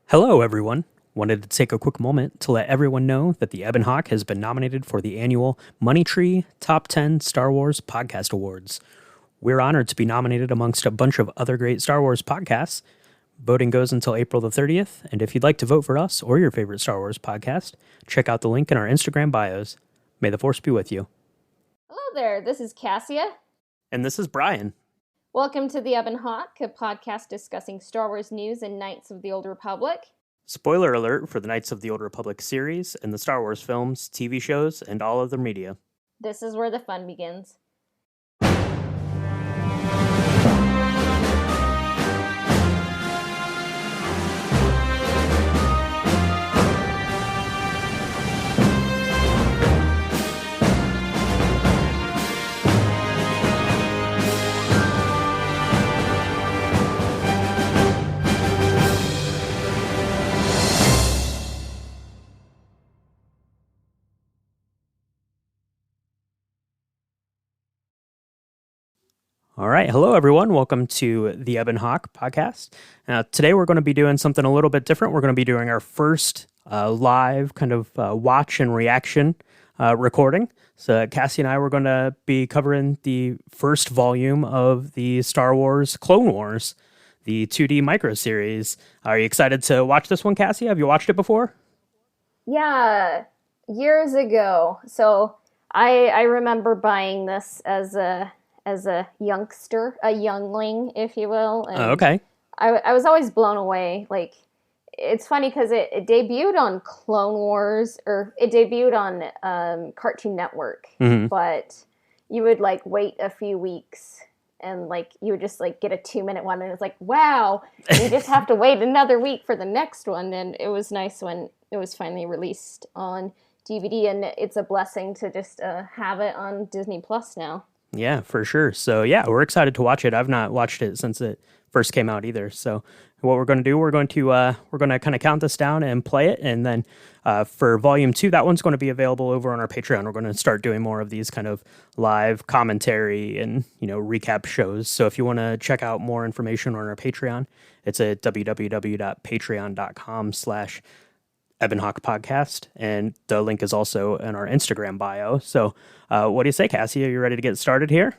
Hello, everyone. Wanted to take a quick moment to let everyone know that the Ebon Hawk has been nominated for the annual Money Tree Top 10 Star Wars Podcast Awards. We're honored to be nominated amongst a bunch of other great Star Wars podcasts. Voting goes until April the 30th, and if you'd like to vote for us or your favorite Star Wars podcast, check out the link in our Instagram bios. May the Force be with you. Hello there, this is Cassia. And this is Brian. Welcome to the Ebon Hawk, a podcast discussing Star Wars news and Knights of the Old Republic. Spoiler alert for the Knights of the Old Republic series and the Star Wars films, TV shows, and all other media. This is where the fun begins. All right. Hello, everyone. Welcome to the Ebon Hawk podcast. Today, we're going to be doing something a little bit different. We're going to be doing our first live kind of watch and reaction recording. So Cassie and I were going to be covering the first volume of the Star Wars Clone Wars, the 2D micro series. Are you excited to watch this one, Cassie? Have you watched it before? Yeah, years ago. So I remember buying this as a youngster, a youngling, if you will. And okay. I was always blown away. Like, it's funny because it debuted on Clone Wars, or it debuted on Cartoon Network, but you would like wait a few weeks and like you would just like get a 2-minute one, and it's like, wow, you just have to wait another week for the next one. And it was nice when it was finally released on DVD, and it's a blessing to just have it on Disney Plus now. Yeah, for sure. So yeah, we're excited to watch it. I've not watched it since it first came out either. So what we're going to do, we're going to kind of count this down and play it, and then for Volume 2, that one's going to be available over on our Patreon. We're going to start doing more of these kind of live commentary and recap shows. So if you want to check out more information on our Patreon, it's at www.patreon.com/Ebon Hawk Podcast, and the link is also in our Instagram bio. So what do you say, Cassie? Are you ready to get started here?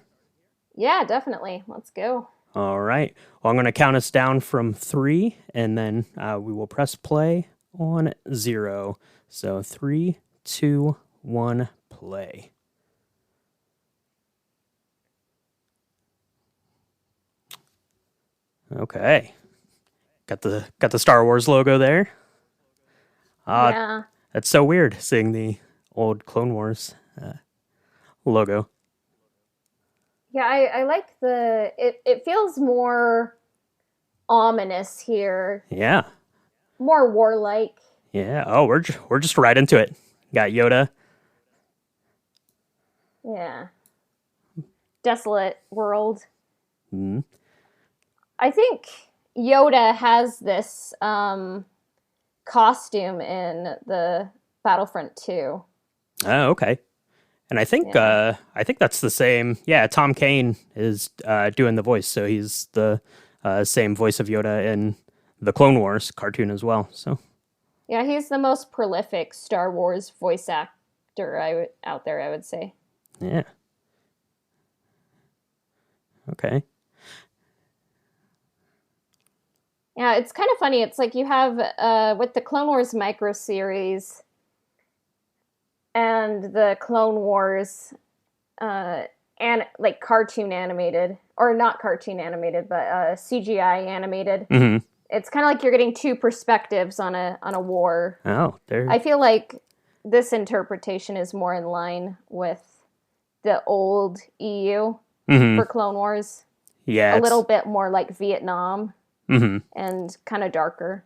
Yeah, definitely. Let's go. All right. Well, I'm going to count us down from 3, and then we will press play on 0. So 3, 2, 1, play. Okay. Got the Star Wars logo there. Yeah. That's so weird, seeing the old Clone Wars logo. Yeah, I like it feels more ominous here. Yeah. More warlike. Yeah. Oh, we're just right into it. Got Yoda. Yeah. Desolate world. Mm-hmm. I think Yoda has this costume in the Battlefront 2. Oh, okay. And I think that's the same. Yeah, Tom Kane is doing the voice, so he's the same voice of Yoda in the Clone Wars cartoon as well. So yeah, he's the most prolific Star Wars voice actor out there, I would say. Yeah. Okay. Yeah, it's kind of funny. It's like you have with the Clone Wars micro series and the Clone Wars and like cartoon animated, or not cartoon animated, but CGI animated. Mm-hmm. It's kind of like you're getting two perspectives on a war. Oh, there. I feel like this interpretation is more in line with the old EU for Clone Wars. Yeah, a little bit more like Vietnam. Mm-hmm. And kind of darker.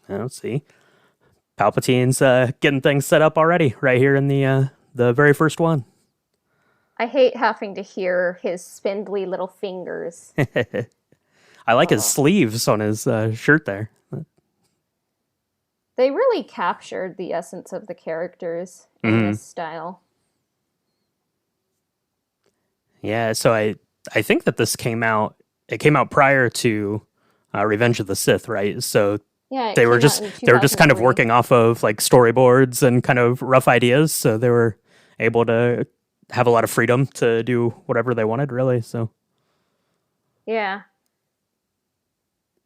Let's see. Palpatine's getting things set up already, right here in the very first one. I hate having to hear his spindly little fingers. I like his Oh. sleeves on his shirt there. They really captured the essence of the characters in this style. Yeah, so I think that this came out. It came out prior to Revenge of the Sith, right? So Yeah, it they were came out just in they were just kind of 2003. working off of like storyboards and kind of rough ideas. So they were able to have a lot of freedom to do whatever they wanted, really. So Yeah.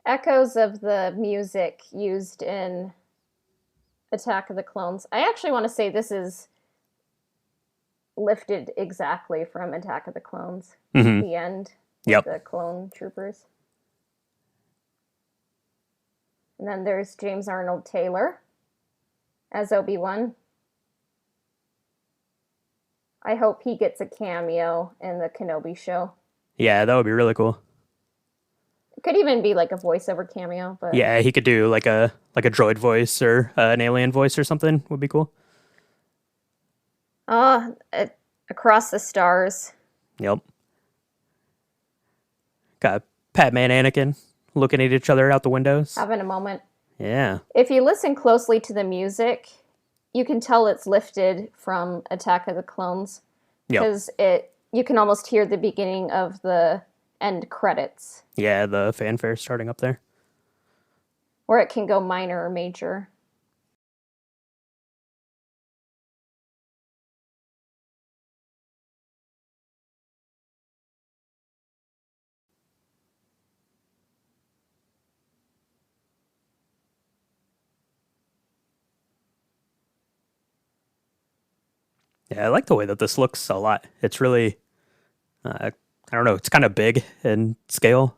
Echoes of the music used in Attack of the Clones. I actually want to say this is lifted exactly from Attack of the Clones. The end with yep, the clone troopers. And then there's James Arnold Taylor as Obi-Wan. I hope he gets a cameo in the Kenobi show. yeah, that would be really cool. It could even be like a voiceover cameo, but Yeah, he could do like a droid voice or an alien voice or something. Would be cool. Across the Stars. Yep. Got Padme and Anakin looking at each other out the windows. Having a moment. Yeah. If you listen closely to the music, you can tell it's lifted from Attack of the Clones because you can almost hear the beginning of the end credits. Yeah, the fanfare starting up there. Or it can go minor or major. Yeah, I like the way that this looks a lot. It's really, I don't know, it's kind of big in scale.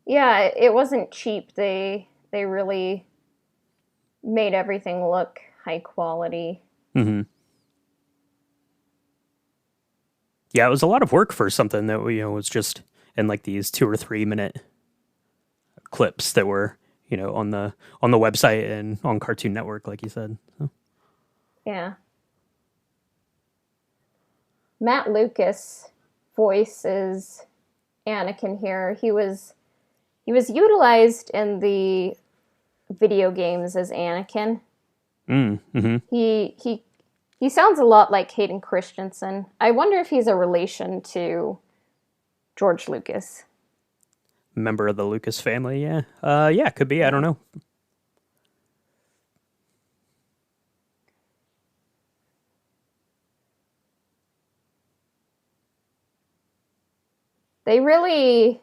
Yeah, it wasn't cheap. They really made everything look high quality. Yeah, it was a lot of work for something that was just in like these 2 or 3 minute clips that were on the website and on Cartoon Network, like you said. So. Yeah. Matt Lucas voices Anakin here. He was utilized in the video games as Anakin. He sounds a lot like Hayden Christensen. I wonder if he's a relation to George Lucas. Member of the Lucas family, yeah. Yeah, could be. I don't know. They really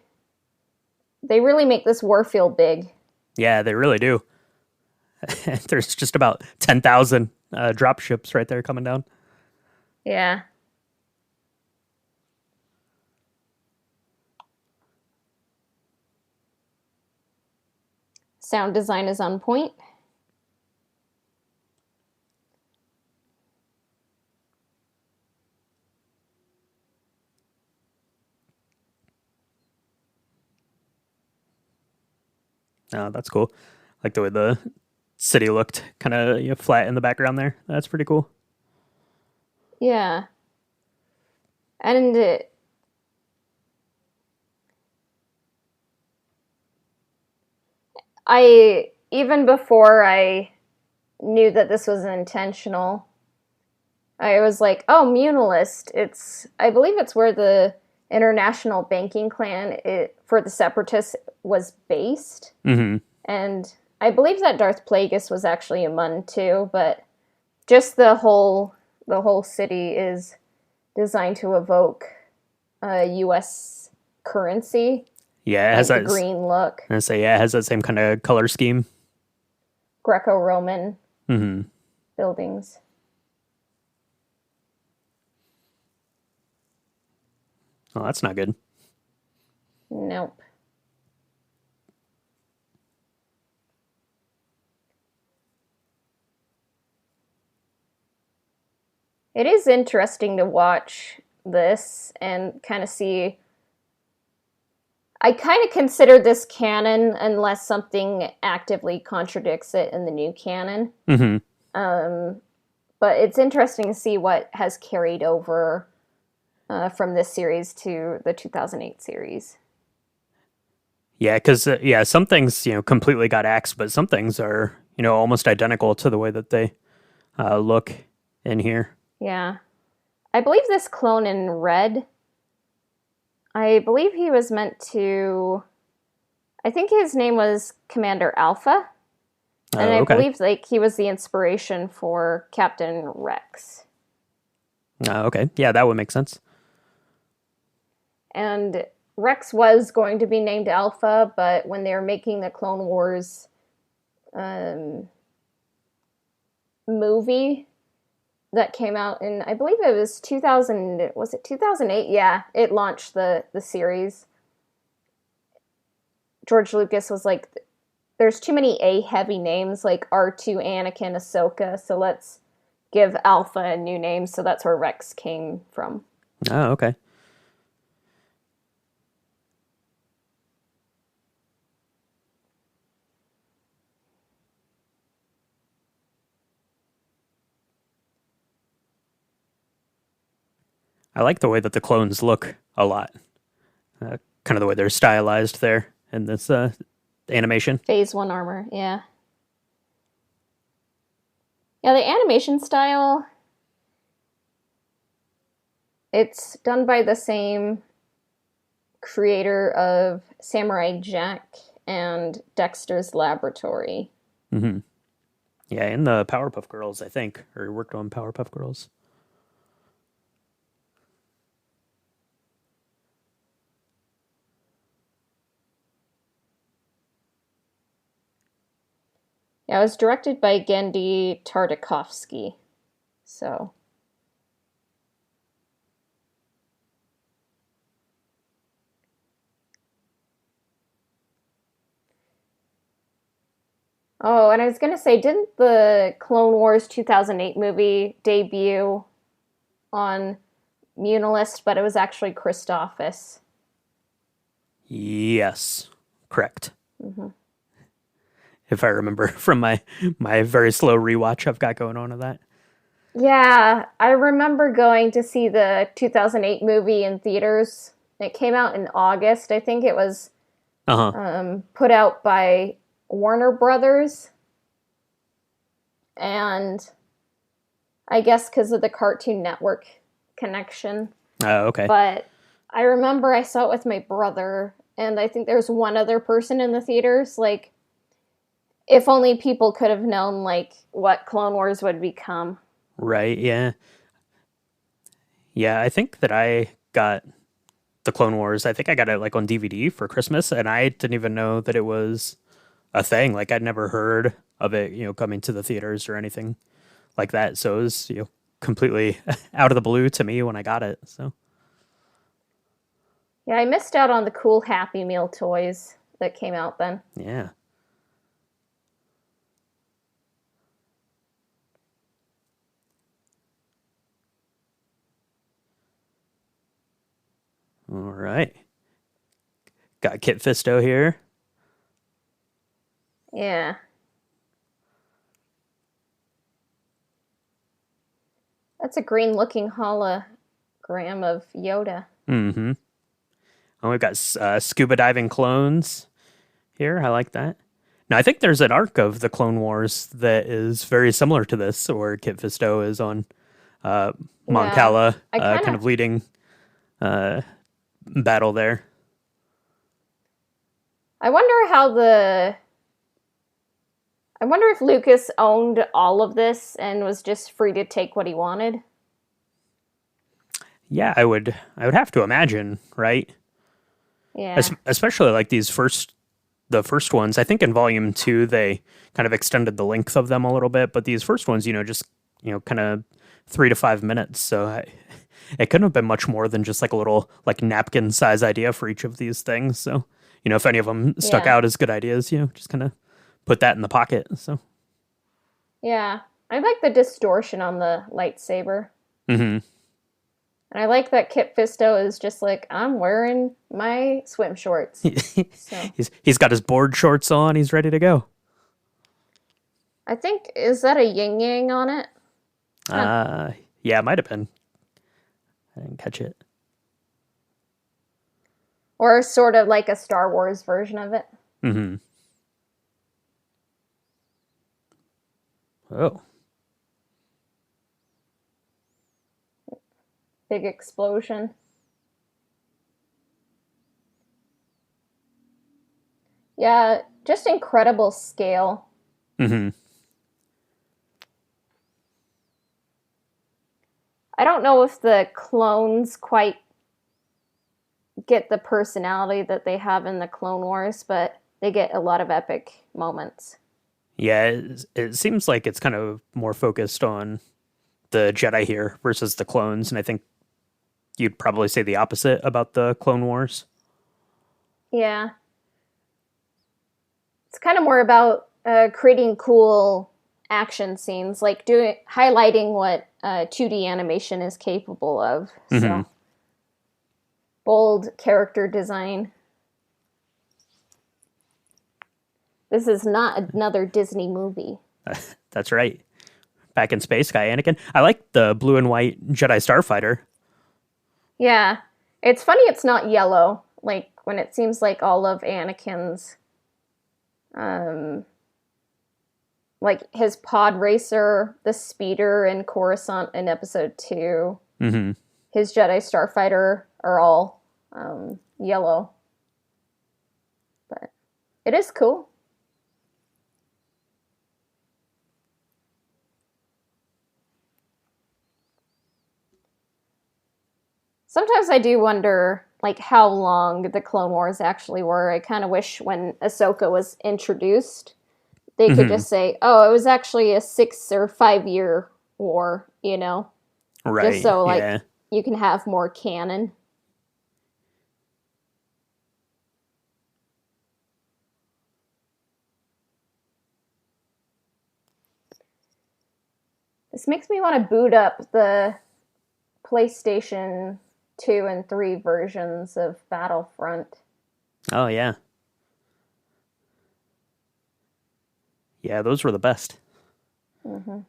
make this war feel big. Yeah, they really do. There's just about 10,000 drop ships right there coming down. Yeah. Sound design is on point. That's cool. Like the way the city looked kind of flat in the background there. That's pretty cool. Yeah. And even before I knew that this was intentional, I was like, oh, Munalist. I believe it's where the international banking clan for the Separatists was based. And I believe that Darth Plagueis was actually a Mun too, but just the whole city is designed to evoke U.S. currency. Yeah, it has that green look. I say, yeah, it has that same kind of color scheme. Greco-Roman buildings. Oh, that's not good. Nope. It is interesting to watch this and kind of see. I kind of consider this canon unless something actively contradicts it in the new canon. But it's interesting to see what has carried over from this series to the 2008 series. Yeah, because yeah, some things completely got axed, but some things are almost identical to the way that they look in here. Yeah. I believe this clone in red, I believe he was meant to. I think his name was Commander Alpha, and Oh, I okay. believe like he was the inspiration for Captain Rex. Okay. Yeah, that would make sense. And Rex was going to be named Alpha, but when they were making the Clone Wars um, movie that came out in, I believe it was 2000, was it 2008? Yeah, it launched the series. George Lucas was like, there's too many A heavy names like R2, Anakin, Ahsoka, so let's give Alpha a new name. So that's where Rex came from. Oh, okay. I like the way that the clones look a lot. Kind of the way they're stylized there in this animation. Phase 1 armor, yeah. Yeah, the animation style, it's done by the same creator of Samurai Jack and Dexter's Laboratory. Hmm. Yeah, and the Powerpuff Girls, I think, or worked on Powerpuff Girls. Yeah, it was directed by Genndy Tartakovsky. So, oh, and I was gonna say, didn't the Clone Wars 2008 movie debut on Munilist, but it was actually Christophus. Yes, correct. Mm-hmm. If I remember from my very slow rewatch I've got going on of that. Yeah, I remember going to see the 2008 movie in theaters. It came out in August. I think it was Uh huh. put out by Warner Brothers. And I guess because of the Cartoon Network connection. Okay. But I remember I saw it with my brother, and I think there was one other person in the theaters. Like, if only people could have known, like, what Clone Wars would become. Right. Yeah. Yeah. I think that I got the Clone Wars. I think I got it like on DVD for Christmas, and I didn't even know that it was a thing. Like I'd never heard of it, coming to the theaters or anything like that. So it was, completely out of the blue to me when I got it. So Yeah, I missed out on the cool Happy Meal toys that came out then. yeah. All right. Got Kit Fisto here. Yeah. That's a green looking hologram of Yoda. Mm-hmm. Oh, we've got scuba diving clones here. I like that. Now, I think there's an arc of the Clone Wars that is very similar to this, where Kit Fisto is on uh, Mon Yeah. Cala, I kind kind of of leading uh, battle there. I wonder how the I wonder if Lucas owned all of this and was just free to take what he wanted. Yeah, I would have to imagine, right? Yeah. Especially like the first ones. I think in volume 2 they kind of extended the length of them a little bit, but these first ones, just kind of 3 to 5 minutes. So it couldn't have been much more than just like a little like napkin size idea for each of these things. So if any of them stuck Yeah. out as good ideas, just kind of put that in the pocket. So Yeah. I like the distortion on the lightsaber. hmm And I like that Kit Fisto is just like, I'm wearing my swim shorts. So he's got his board shorts on. He's ready to go. I think, is that a yin yang on it? Yeah, it might have been. I didn't catch it. Or sort of like a Star Wars version of it. Mm-hmm. Oh. Big explosion. Yeah, just incredible scale. Mm-hmm. I don't know if the clones quite get the personality that they have in the Clone Wars, but they get a lot of epic moments. Yeah, it seems like it's kind of more focused on the Jedi here versus the clones, and I think you'd probably say the opposite about the Clone Wars. Yeah. It's kind of more about creating cool action scenes, like highlighting what 2D animation is capable of. Mm-hmm. So bold character design. This is not another Disney movie. That's right. Back in space, guy Anakin. I like the blue and white Jedi Starfighter. Yeah. It's funny it's not yellow, like when it seems like all of Anakin's like his pod racer, the speeder in Coruscant in episode 2, Mm-hmm. his Jedi Starfighter are all yellow. But it is cool. Sometimes I do wonder, like, how long the Clone Wars actually were. I kind of wish when Ahsoka was introduced, they could Mm-hmm. just say, "Oh, it was actually a 6 or 5 year war," you know, Right. just so like Yeah. you can have more canon. This makes me want to boot up the PlayStation 2 and 3 versions of Battlefront. Oh yeah. Yeah, those were the best. Mm-hmm.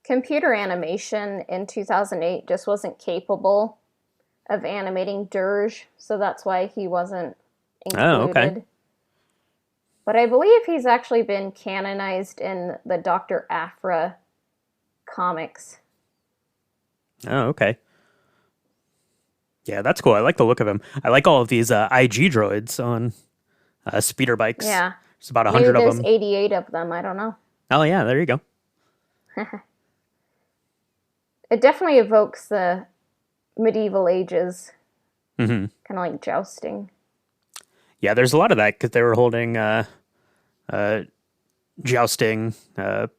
Computer animation in 2008 just wasn't capable of animating Dirge, so that's why he wasn't Oh, okay. included. But I believe he's actually been canonized in the Dr. Aphra comics. Oh, okay. Yeah, that's cool. I like the look of him. I like all of these IG droids on speeder bikes. Yeah. There's about Maybe 100 of there's them. 88 of them, I don't know. Oh yeah, there you go. It definitely evokes the medieval ages, Mm-hmm. kind of like jousting. Yeah, there's a lot of that because they were holding jousting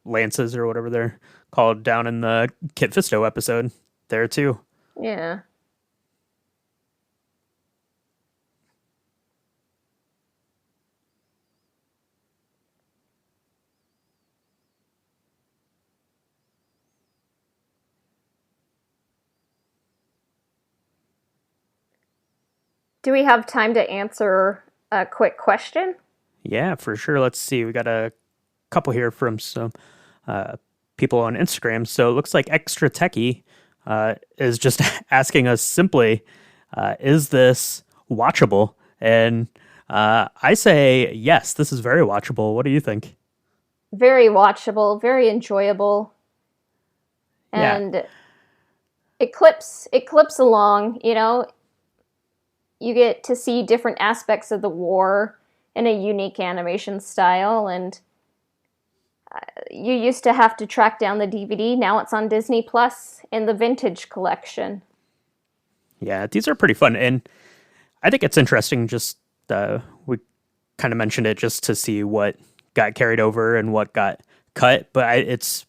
lances or whatever they're called down in the Kit Fisto episode there too. Yeah. Do we have time to answer a quick question? Yeah, for sure. Let's see. We got a couple here from some people on Instagram. So it looks like Extra Techie is just asking us simply, is this watchable? And I say yes, this is very watchable. What do you think? Very watchable, very enjoyable, Yeah. and it clips along. You know, you get to see different aspects of the war in a unique animation style, and you used to have to track down the DVD. Now it's on Disney Plus in the vintage collection. Yeah, these are pretty fun. And I think it's interesting just we kind of mentioned it just to see what got carried over and what got cut, but it's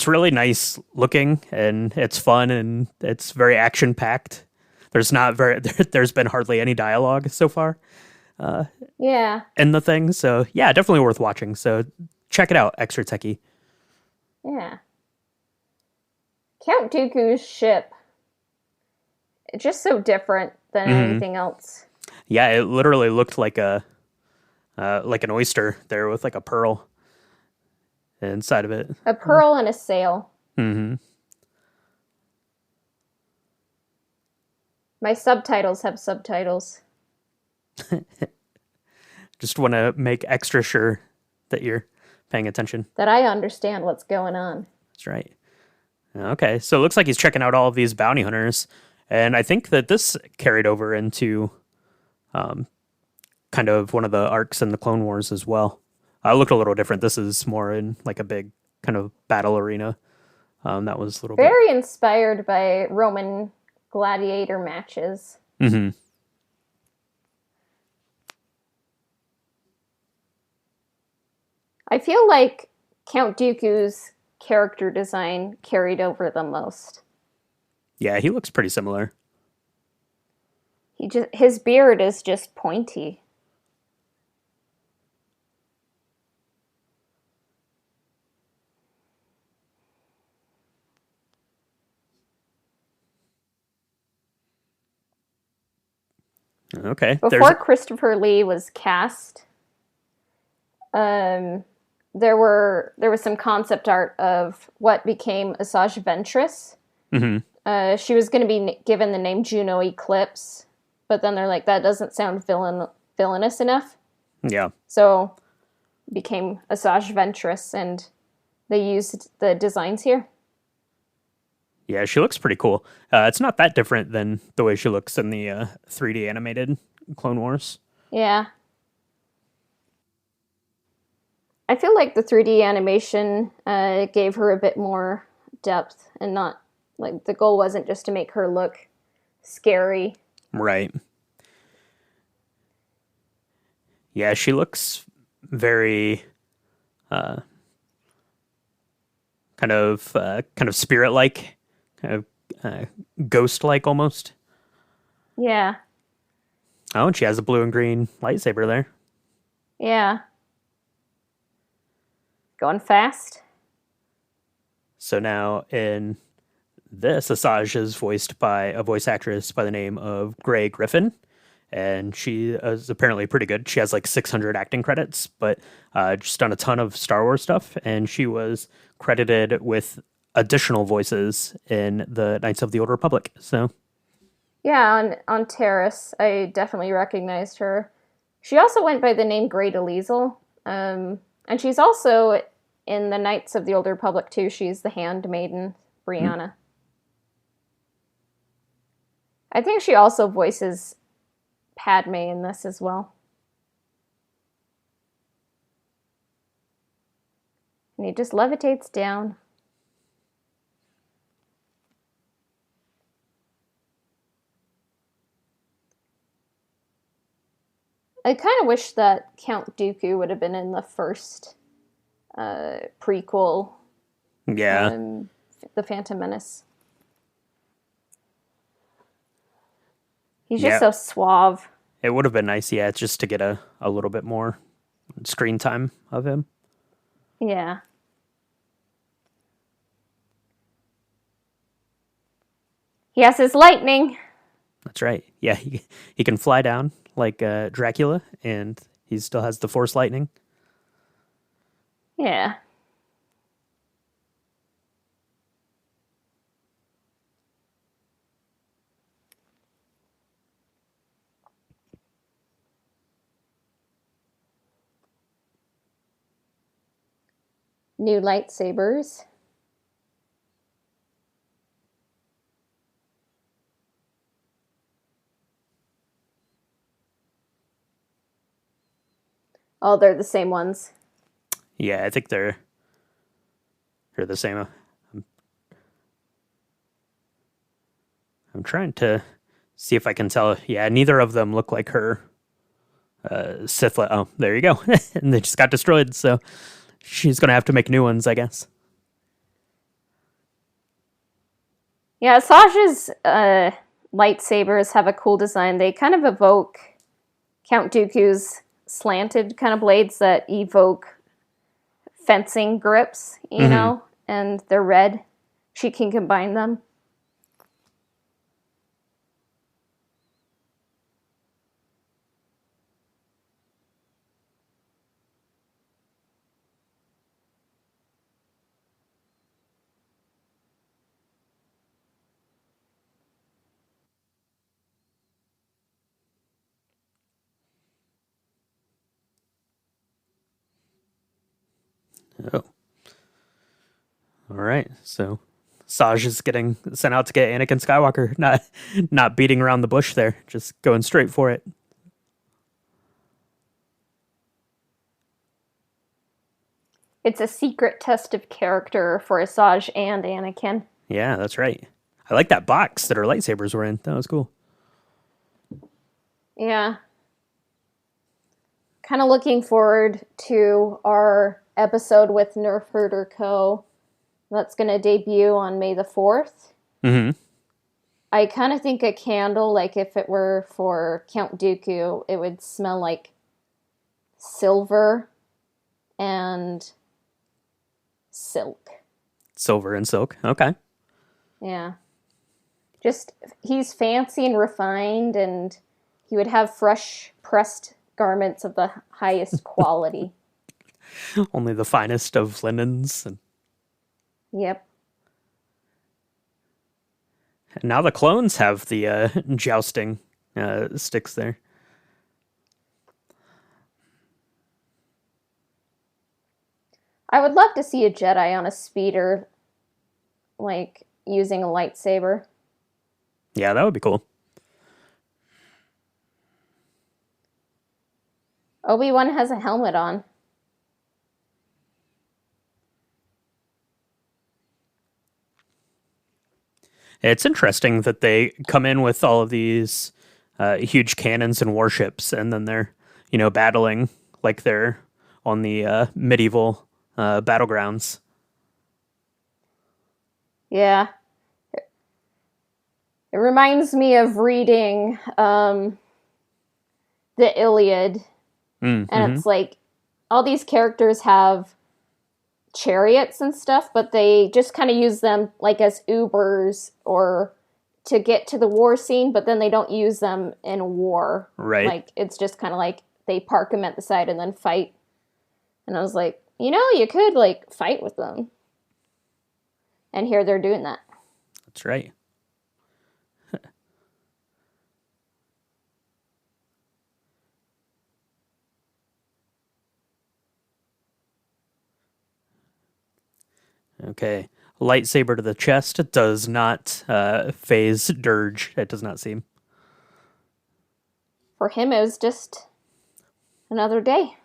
really nice looking and it's fun and it's very action packed. There's been hardly any dialogue so far Yeah, in the thing, so yeah, definitely worth watching. So check it out, Extra Techie. yeah. Count Dooku's ship, it's just so different than Hmm. anything else. Yeah, it literally looked like an oyster there with like a pearl inside of it. A pearl and a sail. Mm-hmm. My subtitles have subtitles. Just want to make extra sure that you're paying attention. That I understand what's going on. That's right. Okay, so it looks like he's checking out all of these bounty hunters, and I think that this carried over into kind of one of the arcs in the Clone Wars as well. Looked a little different. This is more in like a big kind of battle arena. That was a little very inspired by Roman gladiator matches. Mm-hmm. I feel like Count Dooku's character design carried over the most. Yeah, he looks pretty similar. His beard is just pointy. Okay. Before Christopher Lee was cast, there was some concept art of what became Asajj Ventress. Mm-hmm. She was going to be given the name Juno Eclipse, but then they're like, that doesn't sound villainous enough. Yeah. So became Asajj Ventress, and they used the designs here. Yeah, she looks pretty cool. It's not that different than the way she looks in the 3D animated Clone Wars. Yeah. I feel like the 3D animation gave her a bit more depth, and not like the goal wasn't just to make her look scary. Right. Yeah, she looks very kind of spirit-like, kind of ghost-like almost. Yeah. Oh, and she has a blue and green lightsaber there. Yeah. Going fast. So now in this, Asajj is voiced by a voice actress by the name of Grey Griffin, and she is apparently pretty good. She has like 600 acting credits, but just done a ton of Star Wars stuff, and she was credited with additional voices in the Knights of the Old Republic. So yeah, on Terrace, I definitely recognized her. She also went by the name Grey Delizel, and she's also in the Knights of the Old Republic too. She's the handmaiden, Brianna. I think she also voices Padme in this as well. And he just levitates down. I kind of wish that Count Dooku would have been in the first prequel. yeah, The Phantom Menace. He's just so suave. It would have been nice, yeah, just to get a little bit more screen time of him. Yeah. He has his lightning. That's right. Yeah, he can fly down like Dracula, and he still has the Force lightning. Yeah. New lightsabers. Oh, they're the same ones. Yeah, I think they're the same. I'm trying to see if I can tell. Yeah, neither of them look like her Sith. Oh, there you go. And they just got destroyed, so she's going to have to make new ones, I guess. Yeah, Asajj's lightsabers have a cool design. They kind of evoke Count Dooku's slanted kind of blades that evoke fencing grips, you know? And they're red. She can combine them. Oh, all right. So Saj is getting sent out to get Anakin Skywalker, not beating around the bush there, just going straight for it. It's a secret test of character for Asajj and Anakin. Yeah, that's right. I like that box that her lightsabers were in. That was cool. Yeah. Kind of looking forward to our episode with Nerf Herder Co. That's going to debut on May the 4th. Mm-hmm. I kind of think a candle, like if it were for Count Dooku, it would smell like silver and silk. Silver and silk. Okay. Yeah. Just, he's fancy and refined, and he would have fresh pressed garments of the highest quality. Only the finest of linens. Yep. And now the clones have the jousting sticks there. I would love to see a Jedi on a speeder, like, using a lightsaber. Yeah, that would be cool. Obi-Wan has a helmet on. It's interesting that they come in with all of these huge cannons and warships, and then they're, battling like they're on the medieval battlegrounds. Yeah. It reminds me of reading the Iliad. Mm-hmm. And it's like, all these characters have chariots and stuff, but they just kind of use them like as Ubers or to get to the war scene, but then they don't use them in war. Right. Like, it's just kind of like they park them at the side and then fight. And I was like, you could like fight with them. And here they're doing that. That's right. Okay. Lightsaber to the chest does not phase Dirge. It does not seem. For him, it was just another day.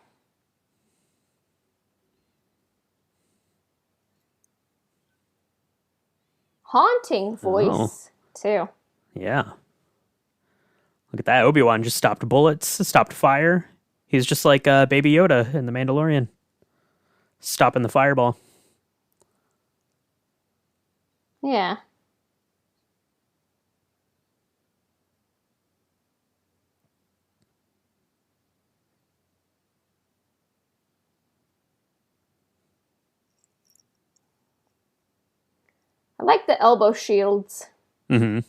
Haunting voice, too. Yeah. Look at that. Obi-Wan just stopped bullets, stopped fire. He's just like Baby Yoda in The Mandalorian. Stopping the fireball. Yeah. I like the elbow shields. Mm-hmm.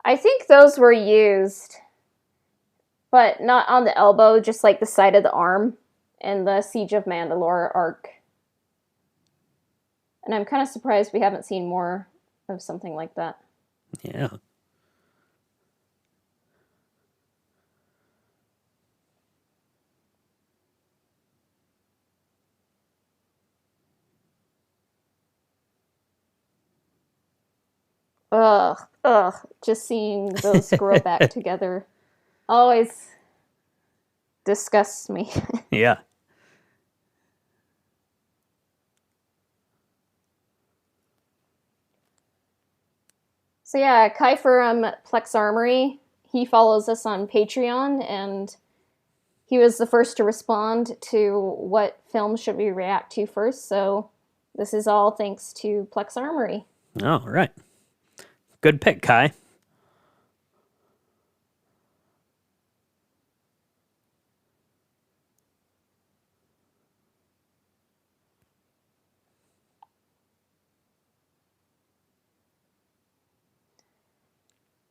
I think those were used, but not on the elbow, just like the side of the arm in the Siege of Mandalore arc. And I'm kind of surprised we haven't seen more of something like that. Yeah. Ugh. Just seeing those grow back together always disgusts me. Yeah. So yeah, Kai from Plex Armory, he follows us on Patreon, and he was the first to respond to what film should we react to first, so this is all thanks to Plex Armory. Oh, right. Good pick, Kai.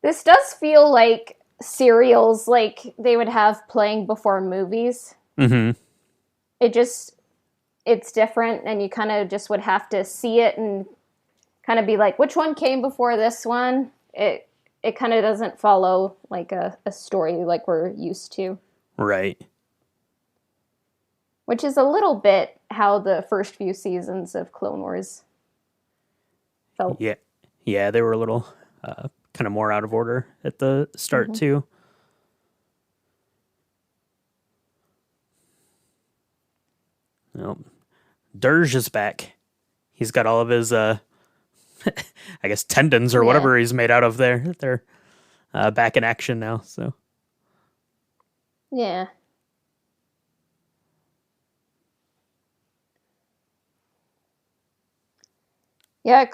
This does feel like serials like they would have playing before movies. Mm-hmm. It's different, and you kind of just would have to see it and kind of be like, which one came before this one? It kind of doesn't follow like a story like we're used to. Right. Which is a little bit how the first few seasons of Clone Wars felt. Yeah, they were a little kind of more out of order at the start too. Well, Dirge is back. He's got all of his, I guess, tendons or whatever he's made out of there. They're back in action now. So yeah. Yeah,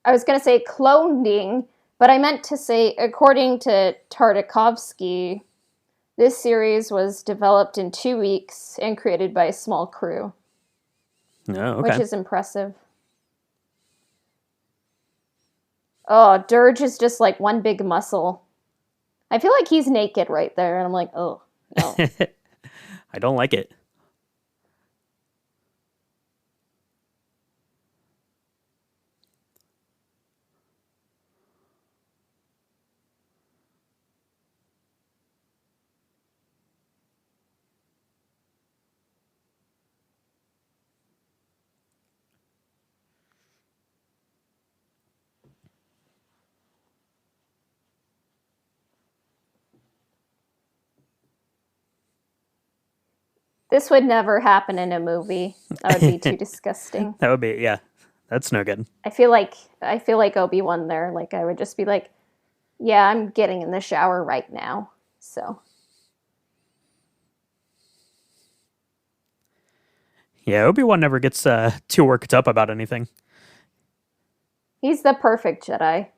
I was going to say cloning, but I meant to say, according to Tartakovsky, this series was developed in 2 weeks and created by a small crew. Oh, okay. Which is impressive. Oh, Dirge is just like one big muscle. I feel like he's naked right there, and I'm like, oh, no. I don't like it. This would never happen in a movie. That would be too disgusting. That would be, yeah, that's no good. I feel like Obi-Wan there. Like, I would just be like, yeah, I'm getting in the shower right now. So. Yeah, Obi-Wan never gets too worked up about anything. He's the perfect Jedi.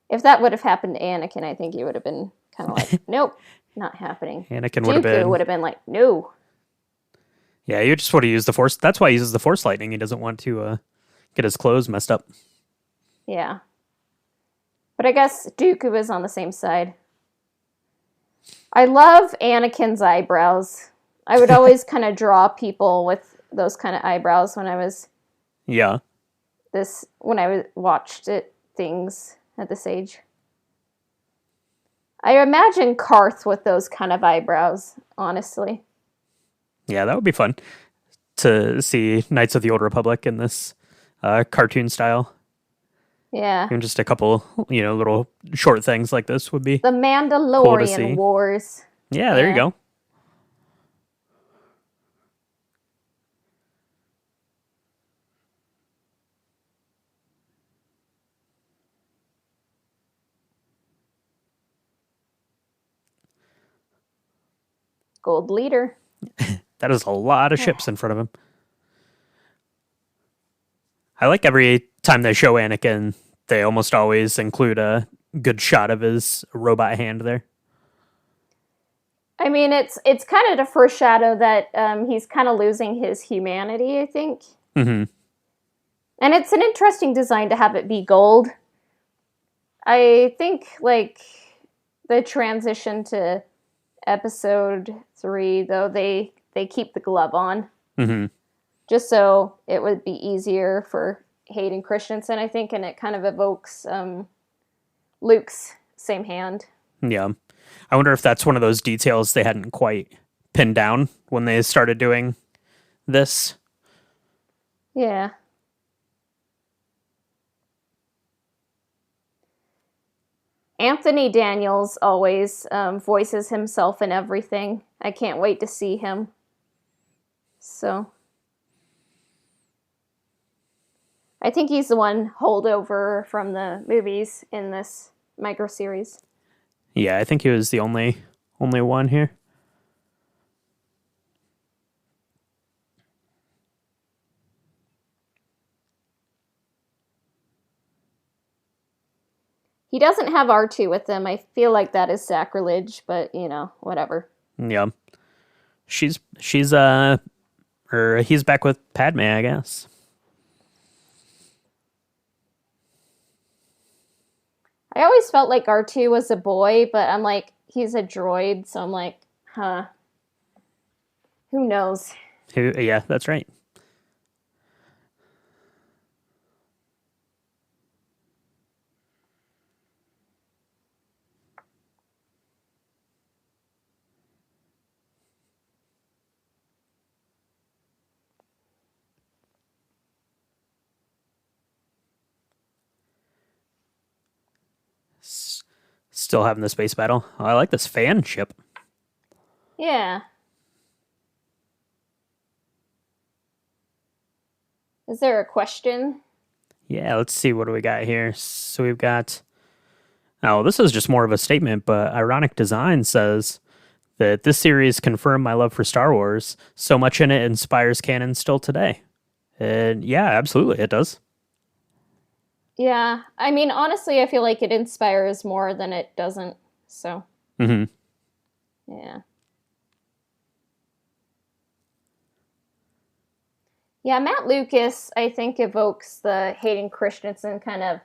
If that would have happened to Anakin, I think he would have been kind of like, nope, not happening. Anakin would have been like, no. Yeah, you just want to use the Force. That's why he uses the Force lightning. He doesn't want to get his clothes messed up. Yeah. But I guess Dooku was on the same side. I love Anakin's eyebrows. I would always kind of draw people with those kind of eyebrows when I was... Yeah. Watched things at this age. I imagine Karth with those kind of eyebrows, honestly. Yeah, that would be fun to see Knights of the Old Republic in this cartoon style. Yeah. Even just a couple, little short things like this would be The Mandalorian cool. Wars. Yeah, there you go. Gold leader. That is a lot of ships in front of him. I like every time they show Anakin, they almost always include a good shot of his robot hand there. I mean, it's kind of to foreshadow that he's kind of losing his humanity, I think. Mm-hmm. And it's an interesting design to have it be gold. I think, like, the transition to episode 3, though, they keep the glove on. Mm-hmm. Just so it would be easier for Hayden Christensen, I think, and it kind of evokes Luke's same hand. Yeah. I wonder if that's one of those details they hadn't quite pinned down when they started doing this. Yeah. Anthony Daniels always voices himself in everything. I can't wait to see him. So... I think he's the one holdover from the movies in this micro series. Yeah, I think he was the only one here. He doesn't have R2 with him. I feel like that is sacrilege, but whatever. Yeah. She's or he's back with Padme, I guess. I always felt like R2 was a boy, but I'm like, he's a droid, so I'm like, huh. Who knows? Yeah, that's right. Still having the space battle. Oh, I like this fan ship. Yeah. Is there a question? Yeah, let's see. What do we got here? So we've got... Oh, this is just more of a statement, but Ironic Design says that this series confirmed my love for Star Wars. So much in it inspires canon still today. And yeah, absolutely, it does. Yeah. I mean, honestly, I feel like it inspires more than it doesn't. So, Mm-hmm. yeah. Yeah, Matt Lucas, I think, evokes the Hayden Christensen kind of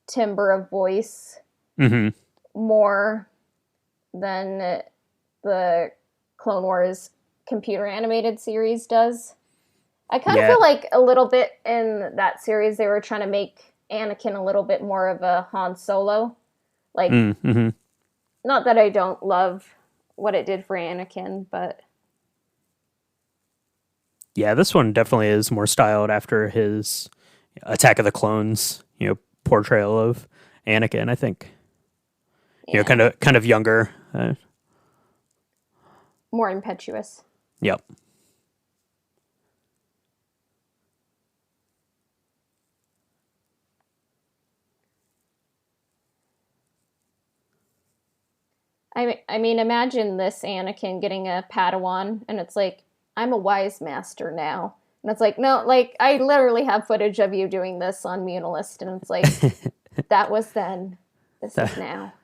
timbre of voice Mm-hmm. more than the Clone Wars computer animated series does. I kind of feel like a little bit in that series they were trying to make Anakin a little bit more of a Han Solo. Like, Mm-hmm. not that I don't love what it did for Anakin, but... Yeah, this one definitely is more styled after his Attack of the Clones, portrayal of Anakin, I think. Yeah. Kind of younger. More impetuous. Yep. I mean, imagine this Anakin getting a Padawan, and it's like, I'm a wise master now. And it's like, no, like, I literally have footage of you doing this on Munilist, and it's like, that was then. This is now.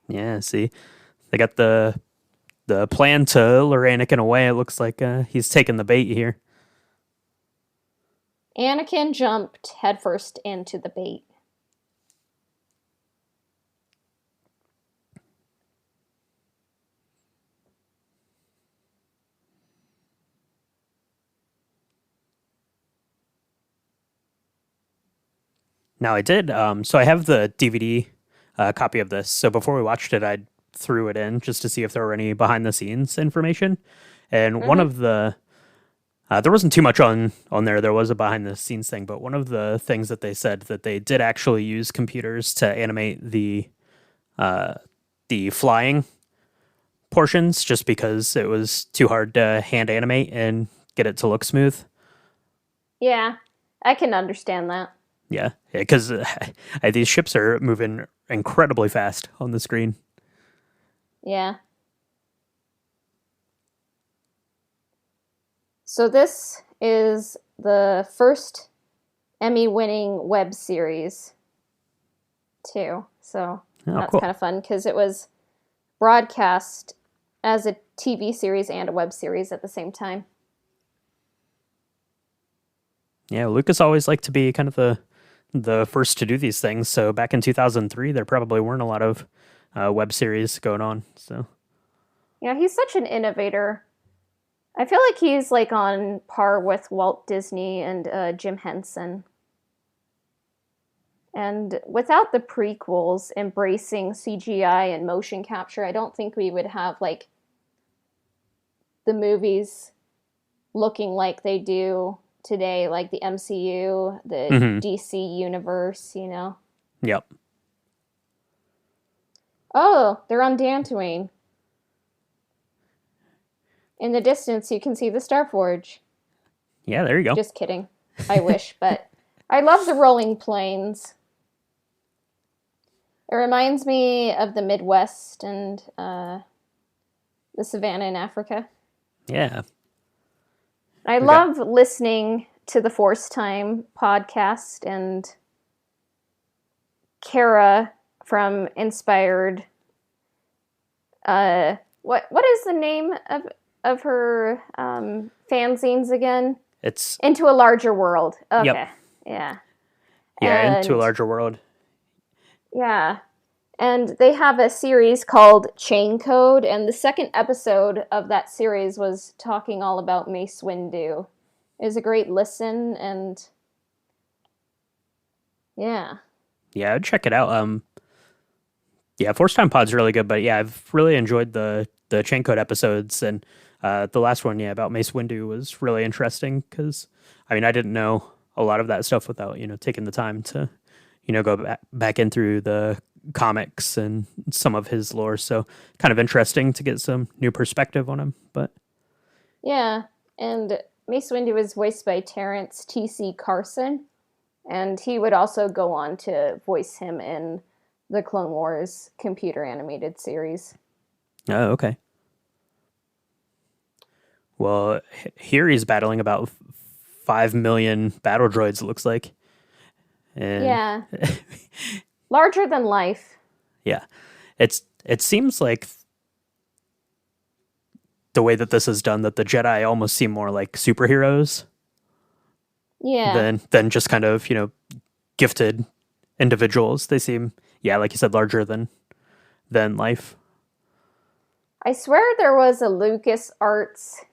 Yeah, see, they got the plan to lure Anakin away. It looks like he's taking the bait here. Anakin jumped headfirst into the bait. Now I did. So I have the DVD copy of this. So before we watched it, I threw it in just to see if there were any behind the scenes information. And one of the there wasn't too much on there. There was a behind the scenes thing, but one of the things that they said that they did actually use computers to animate the flying portions, just because it was too hard to hand animate and get it to look smooth. Yeah, I can understand that. Yeah, because these ships are moving incredibly fast on the screen. Yeah. So this is the first Emmy-winning web series, too. So that's cool. kind of fun, because it was broadcast as a TV series and a web series at the same time. Yeah, Lucas always liked to be kind of the first to do these things. So back in 2003, there probably weren't a lot of web series going on. So yeah, he's such an innovator. I feel like he's like on par with Walt Disney and Jim Henson. And without the prequels embracing CGI and motion capture, I don't think we would have like the movies looking like they do today, like the MCU, the DC universe, Yep. Oh, they're on Dantooine. In the distance, you can see the Star Forge. Yeah, there you go. Just kidding. I wish, but I love the rolling plains. It reminds me of the Midwest and the savannah in Africa. Yeah. I love listening to the Force Time podcast, and Kara from Inspired. What is the name of her fanzines again? It's Into a Larger World. Okay. Yep. Yeah. Yeah, Into a Larger World. Yeah. And they have a series called Chain Code, and the second episode of that series was talking all about Mace Windu. It was a great listen, and yeah. Yeah, I'd check it out. Yeah, Force Time Pod's really good, but yeah, I've really enjoyed the Chain Code episodes, and The last one, yeah, about Mace Windu was really interesting because, I mean, I didn't know a lot of that stuff without, taking the time to, go back in through the comics and some of his lore. So kind of interesting to get some new perspective on him. But Yeah, and Mace Windu was voiced by Terrence T.C. Carson, and he would also go on to voice him in the Clone Wars computer animated series. oh, okay. Well, here he's battling about 5 million battle droids, it looks like. And Yeah. Larger than life. yeah. It seems like the way that this is done that the Jedi almost seem more like superheroes. Yeah. Than just kind of, gifted individuals. They seem, yeah, like you said, larger than life. I swear there was a LucasArts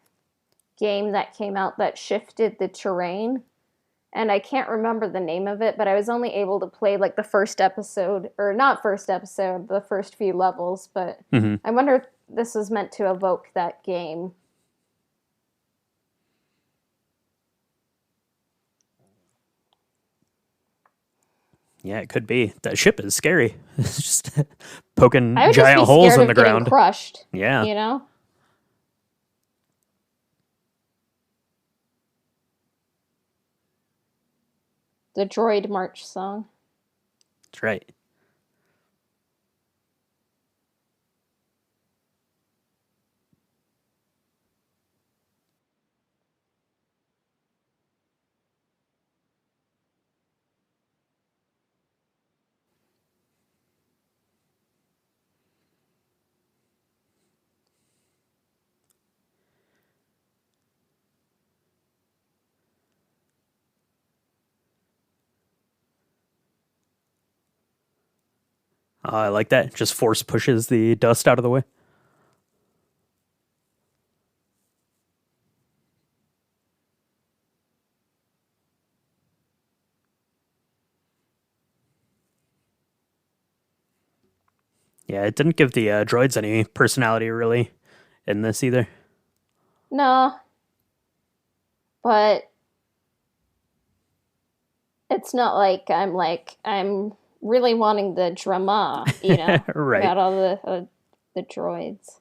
game that came out that shifted the terrain, and I can't remember the name of it, but I was only able to play like the first episode, or not first episode, the first few levels, but I wonder if this was meant to evoke that game. Yeah, it could be. That ship is scary. It's just poking I would giant just be holes scared in the of getting ground. crushed. Yeah. You know? The Droid March song. That's right. I like that. Just force pushes the dust out of the way. Yeah, it didn't give the droids any personality really in this either. No. But it's not like I'm really wanting the drama, Right. about all the droids.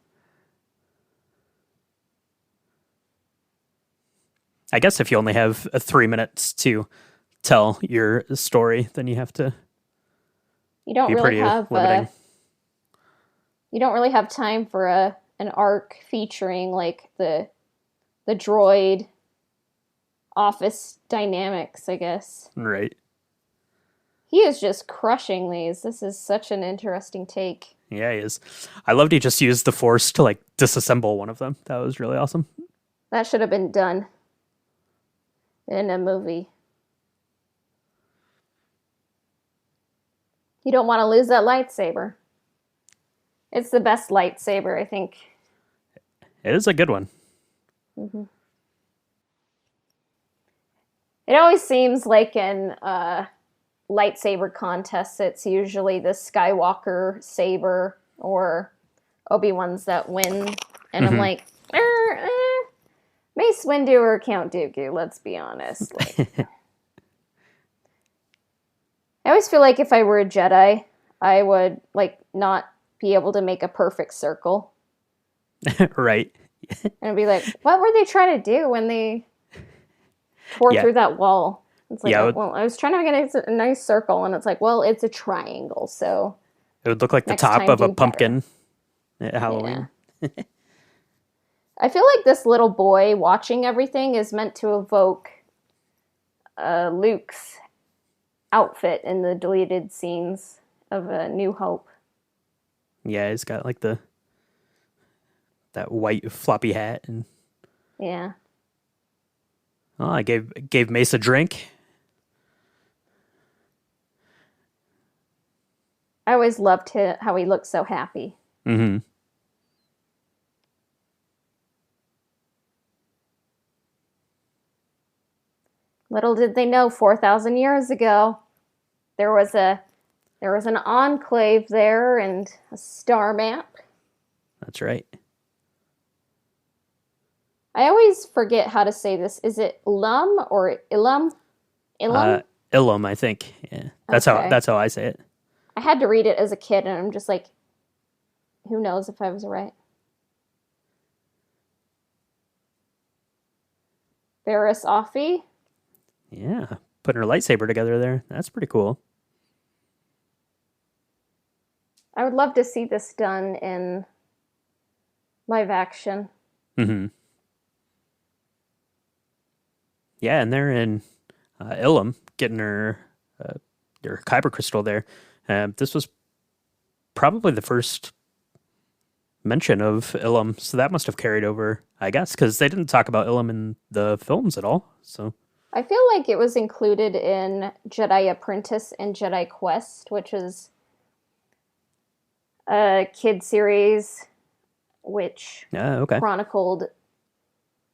I guess if you only have 3 minutes to tell your story, then you have to You don't be really pretty have limiting. you don't really have time for an arc featuring like the droid office dynamics, I guess. Right. He is just crushing these. This is such an interesting take. Yeah, he is. I loved he just used the force to like disassemble one of them. That was really awesome. That should have been done in a movie. You don't want to lose that lightsaber. It's the best lightsaber, I think. It is a good one. Mm-hmm. It always seems like in lightsaber contests, it's usually the Skywalker saber or Obi-Wan's that win. And I'm like, Mace Windu or Count Dooku, let's be honest. Like, I always feel like if I were a Jedi, I would like not be able to make a perfect circle. Right. And I'd be like, what were they trying to do when they tore through that wall? It's like, well, I was trying to make a nice circle, and it's like, well, it's a triangle, so it would look like the top of a pumpkin at Halloween. Yeah. I feel like this little boy watching everything is meant to evoke Luke's outfit in the deleted scenes of A New Hope. Yeah, he's got like that white floppy hat and yeah. Oh, I gave Mace a drink. I always loved how he looked so happy. Mm-hmm. Little did they know, 4,000 years ago, there was an enclave there and a star map. That's right. I always forget how to say this. Is it Lum or Ilum? Ilum? Ilum, I think. Yeah, Okay. that's how I say it. I had to read it as a kid, and I'm just like, who knows if I was right? Barris Offee? Yeah, putting her lightsaber together there. That's pretty cool. I would love to see this done in live action. Mm-hmm. Yeah, and they're in Ilum getting her kyber crystal there. This was probably the first mention of Ilum, so that must have carried over, I guess, because they didn't talk about Ilum in the films at all. So I feel like it was included in Jedi Apprentice and Jedi Quest, which is a kid series which okay. chronicled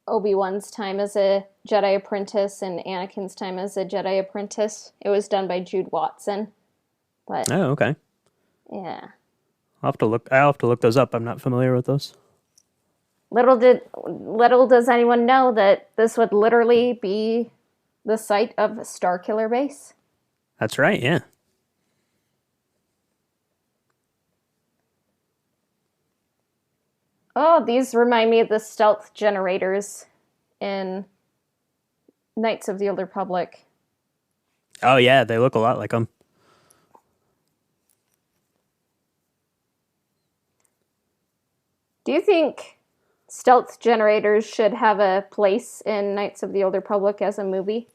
Obi-Wan's time as a Jedi Apprentice and Anakin's time as a Jedi Apprentice. It was done by Jude Watson. But Okay. yeah. I'll have to look those up. I'm not familiar with those. Little does anyone know that this would literally be the site of Starkiller Base. That's right, yeah. Oh, these remind me of the stealth generators in Knights of the Old Republic. Oh yeah, they look a lot like them. Do you think stealth generators should have a place in Knights of the Old Republic as a movie?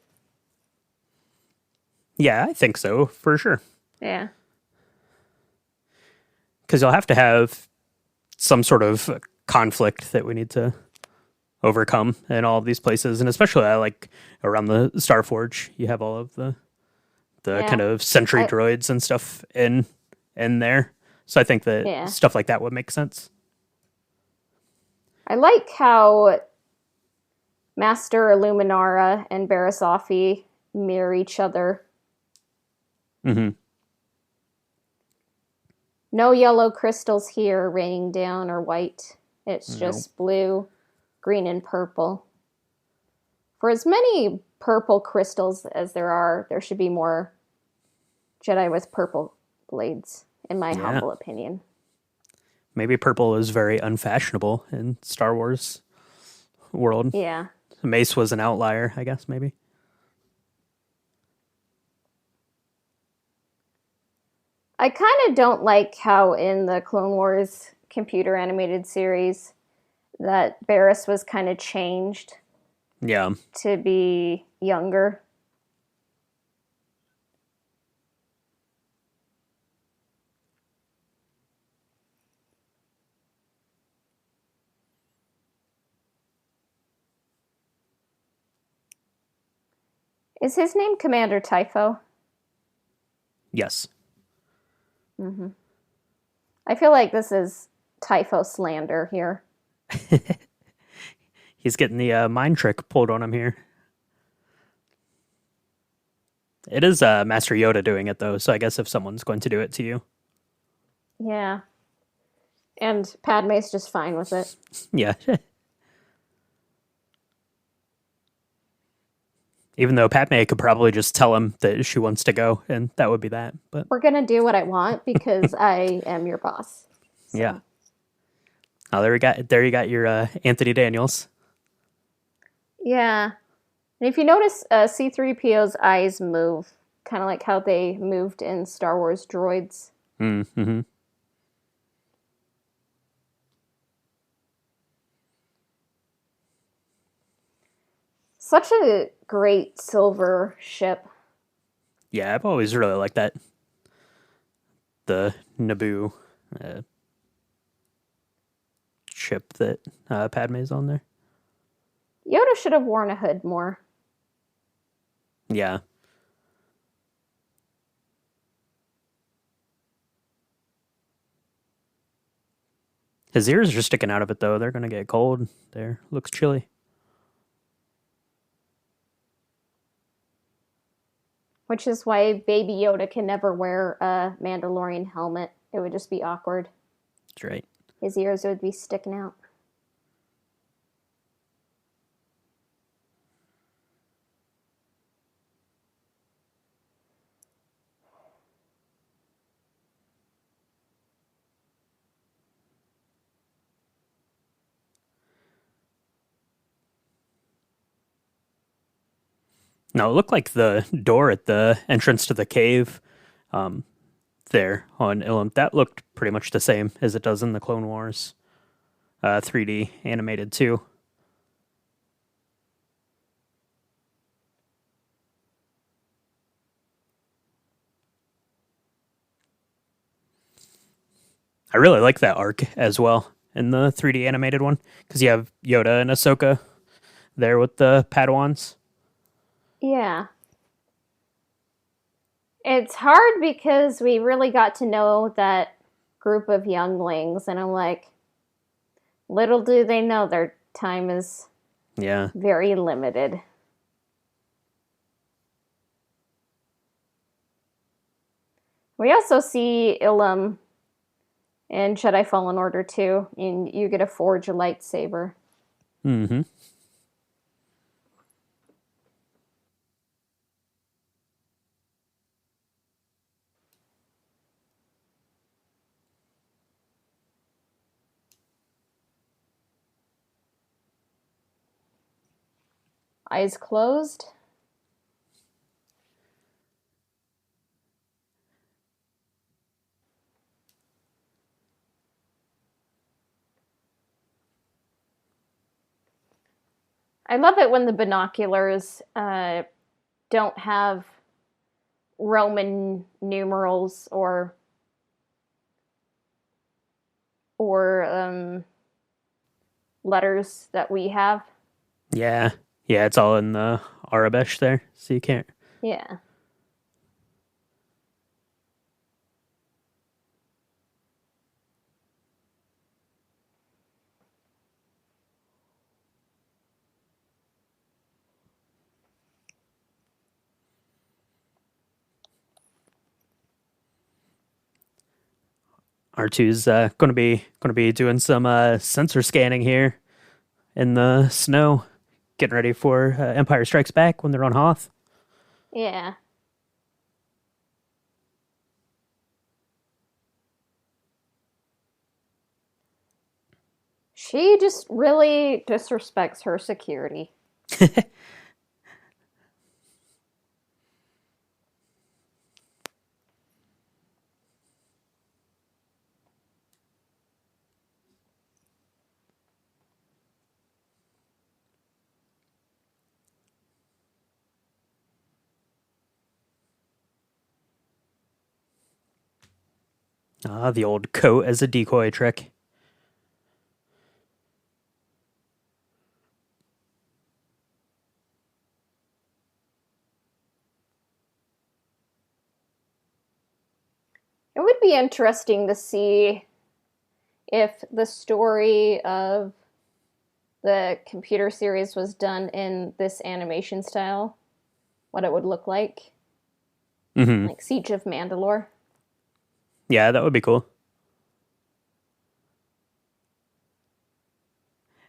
Yeah, I think so, for sure. Yeah. Because you'll have to have some sort of conflict that we need to overcome in all of these places, and especially like around the Starforge, you have all of the kind of sentry droids and stuff in there. So I think that stuff like that would make sense. I like how Master Illuminara and Barris Offee mirror each other. Mm-hmm. No yellow crystals here raining down or white. It's just blue, green, and purple. For as many purple crystals as there should be more Jedi with purple blades, in my humble opinion. Maybe purple is very unfashionable in Star Wars world. Yeah. Mace was an outlier, I guess, maybe. I kind of don't like how in the Clone Wars computer animated series that Barris was kind of changed. Yeah. To be younger. Is his name Commander Typho? Yes. Mm-hmm. I feel like this is Typho slander here. He's getting the mind trick pulled on him here. It is Master Yoda doing it, though, so I guess if someone's going to do it to you. Yeah. And Padme's just fine with it. Yeah. Even though Padme could probably just tell him that she wants to go, and that would be that. But we're gonna do what I want because I am your boss. So. Yeah. Oh, there you got your Anthony Daniels. Yeah. And if you notice, C-3PO's eyes move, kind of like how they moved in Star Wars Droids. Mm-hmm. Such a great silver ship. Yeah, I've always really liked that. The Naboo ship that Padme's on there. Yoda should have worn a hood more. Yeah. His ears are sticking out of it, though. They're going to get cold there. Looks chilly. Which is why Baby Yoda can never wear a Mandalorian helmet. It would just be awkward. That's right. His ears would be sticking out. No, it looked like the door at the entrance to the cave there on Ilum. That looked pretty much the same as it does in the Clone Wars 3D animated too. I really like that arc as well in the 3D animated one because you have Yoda and Ahsoka there with the Padawans. Yeah. It's hard because we really got to know that group of younglings, and I'm like, little do they know their time is Yeah. very limited. We also see Ilum in Jedi Fallen Order 2, and you get to forge a lightsaber. Mm-hmm. Eyes closed. I love it when the binoculars don't have Roman numerals or letters that we have. Yeah. Yeah, it's all in the Arabesh there, so you can't. Yeah. R2's gonna be doing some sensor scanning here in the snow, getting ready for Empire Strikes Back when they're on Hoth. Yeah. She just really disrespects her security. Ah, the old coat as a decoy trick. It would be interesting to see if the story of the computer series was done in this animation style, what it would look Mm-hmm. like Siege of Mandalore. Yeah, that would be cool.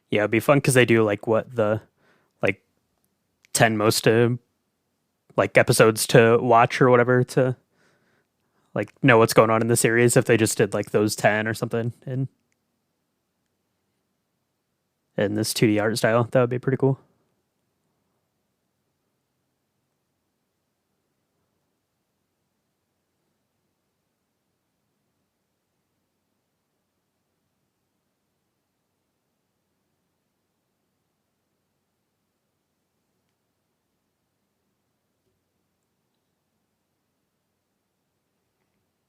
Yeah, it'd be fun because they do like what the like 10 most like episodes to watch or whatever to like know what's going on in the series if they just did like those 10 or something in this 2D art style. That would be pretty cool.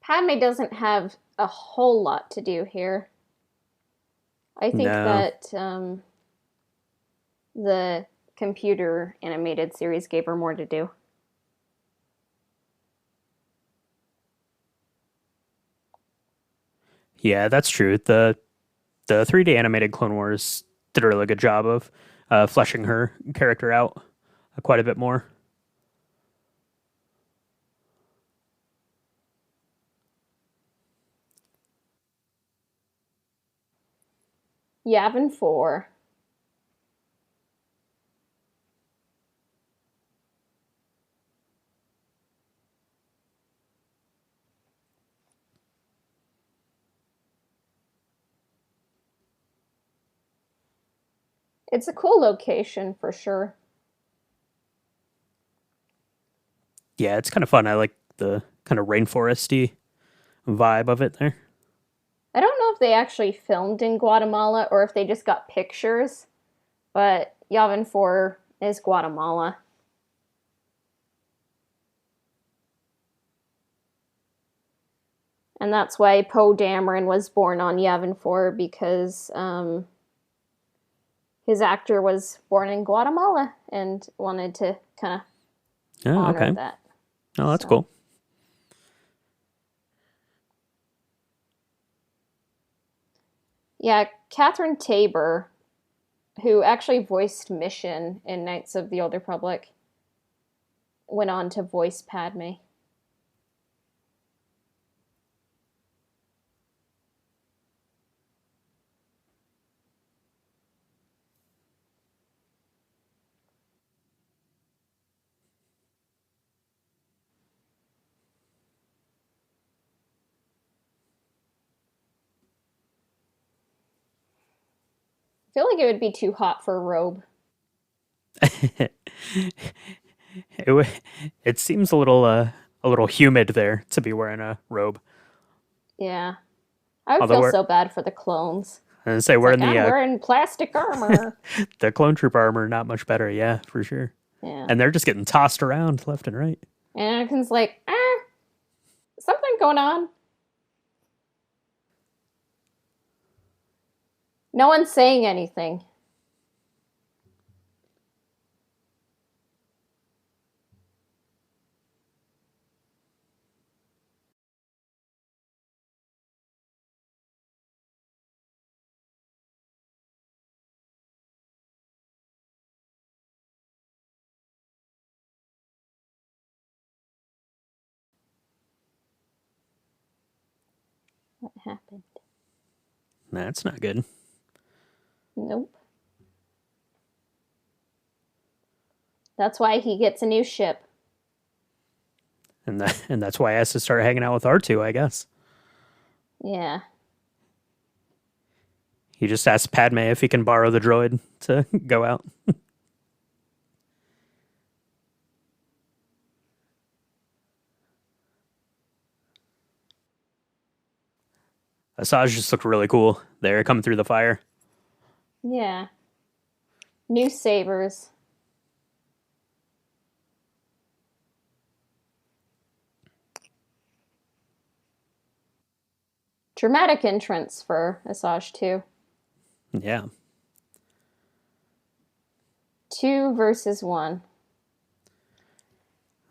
Padme doesn't have a whole lot to do here. I think No. that the computer animated series gave her more to do. Yeah, that's true. The 3D animated Clone Wars did a really good job of fleshing her character out quite a bit more. Yavin 4. It's a cool location for sure. Yeah, it's kind of fun. I like the kind of rainforesty vibe of it there. I don't know if they actually filmed in Guatemala or if they just got pictures, but Yavin 4 is Guatemala. And that's why Poe Dameron was born on Yavin 4 because his actor was born in Guatemala and wanted to kind of Oh, honor okay. that. Oh, that's cool. Yeah, Catherine Tabor, who actually voiced Mission in Knights of the Old Republic, went on to voice Padme. I feel like it would be too hot for a robe. it it seems a little humid there to be wearing a robe. Yeah. I would Although feel we're so bad for the clones. and say It's we're like, in the I'm wearing plastic armor. the clone trooper armor, not much better. Yeah, for sure. Yeah. And they're just getting tossed around left and right. And Anakin's like, something going on. No one's saying anything. What happened? That's not good. Nope. That's why he gets a new ship. And that's why I has to start hanging out with R2, I guess. Yeah. He just asks Padme if he can borrow the droid to go out. Asajj just looked really cool there, coming through the fire. Yeah. New sabers. Dramatic entrance for Asajj too. Yeah. 2 versus 1.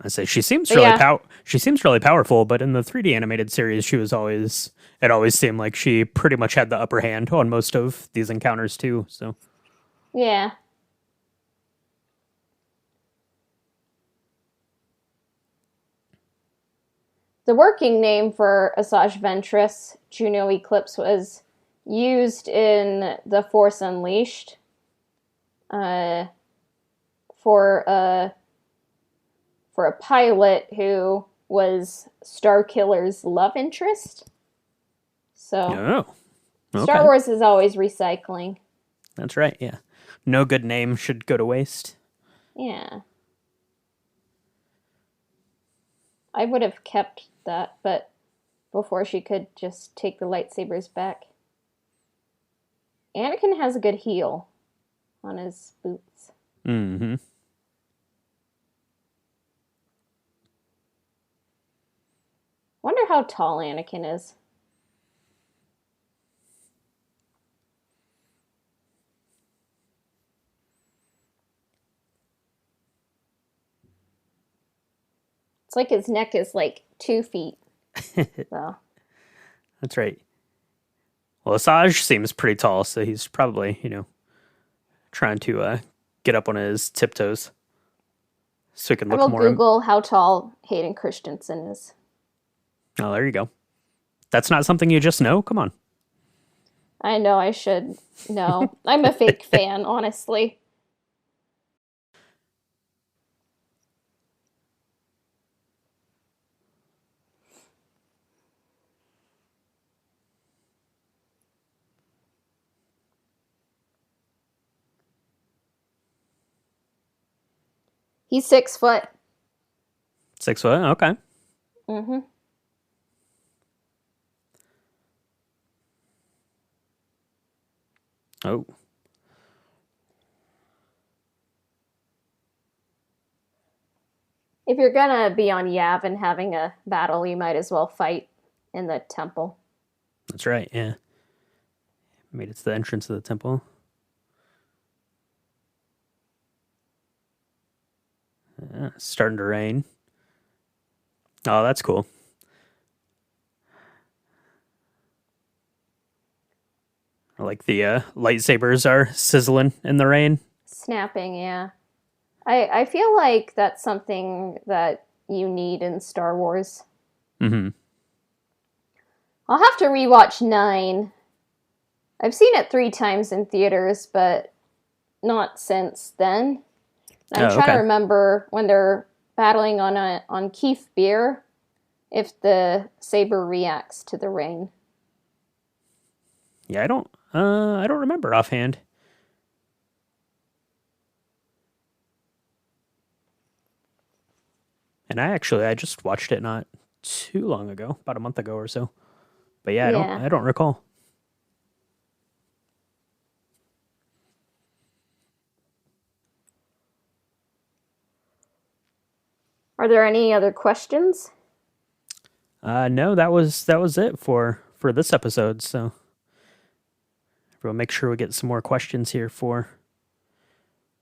I say she seems But really yeah, she seems really powerful, but in the 3D animated series, it always seemed like she pretty much had the upper hand on most of these encounters too. So yeah. The working name for Asajj Ventress, Juno Eclipse, was used in The Force Unleashed uh, for a pilot who was Starkiller's love interest. So Star okay, Wars is always recycling. that's right. Yeah, no good name should go to waste. Yeah. I would have kept that, but before she could just take the lightsabers back. Anakin has a good heel on his boots. Mm-hmm. Wonder how tall Anakin is. It's like his neck is like 2 feet. So That's right. Well, Asajj seems pretty tall, so he's probably trying to get up on his tiptoes so he can I look will more. Google how tall Hayden Christensen is. Oh, there you go. That's not something you just know. Come on. I know I should know. I'm a fake fan, honestly. He's 6 foot. 6 foot. Okay. Mm-hmm. Oh. If you're gonna be on Yavin having a battle, you might as well fight in the temple. That's right. Yeah. Made it to the entrance of the temple. It's starting to rain. Oh, that's cool. I like the lightsabers are sizzling in the rain. Snapping, yeah. I feel like that's something that you need in Star Wars. Mm-hmm. I'll have to rewatch 9. I've seen it 3 times in theaters, but not since then. I'm trying to remember when they're battling on Keef Beer if the saber reacts to the rain. Yeah, I don't remember offhand. And I just watched it not too long ago, about a month ago or so. But yeah, Yeah. I don't recall. Are there any other questions? No, that was it for this episode. So everyone, make sure we get some more questions here for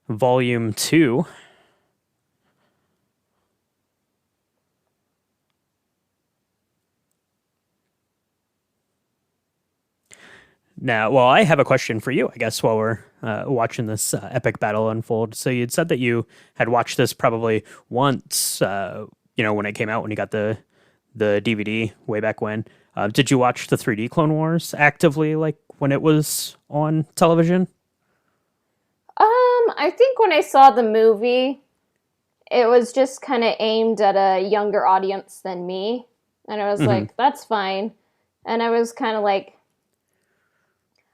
volume 2. Now, well, I have a question for you, I guess, while we're watching this epic battle unfold. So you'd said that you had watched this probably once, when it came out, when you got the DVD way back when. Did you watch the 3D Clone Wars actively, like when it was on television? I think when I saw the movie, it was just kind of aimed at a younger audience than me. And I was like, that's fine. And I was kind of like